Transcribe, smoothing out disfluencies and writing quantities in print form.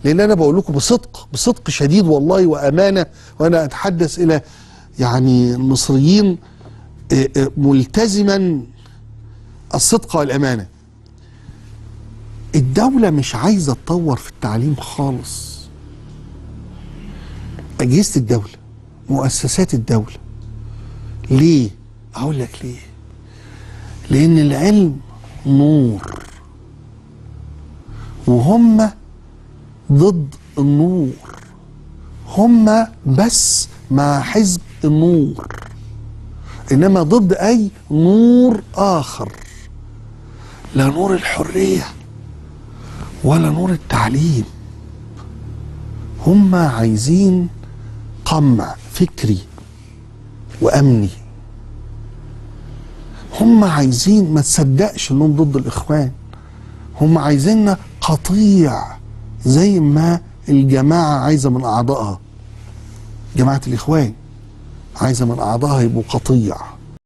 لان انا بقول لكم بصدق شديد والله وامانه، وانا اتحدث الى يعني المصريين ملتزما الصدق والامانه. الدوله مش عايزه تطور في التعليم خالص. اجهزه الدوله، مؤسسات الدوله. ليه؟ اقول لك ليه. لان العلم نور، وهم ضد النور. هم بس مع حزب النور، انما ضد اي نور اخر. لا نور الحريه ولا نور التعليم. هم عايزين قمع فكري وامني. هم عايزين ما تصدقش انهم ضد الاخوان. هم عايزيننا قطيع زي ما الجماعه عايزه من اعضائها. جماعه الاخوان عايزه من اعضائها يبقوا قطيع.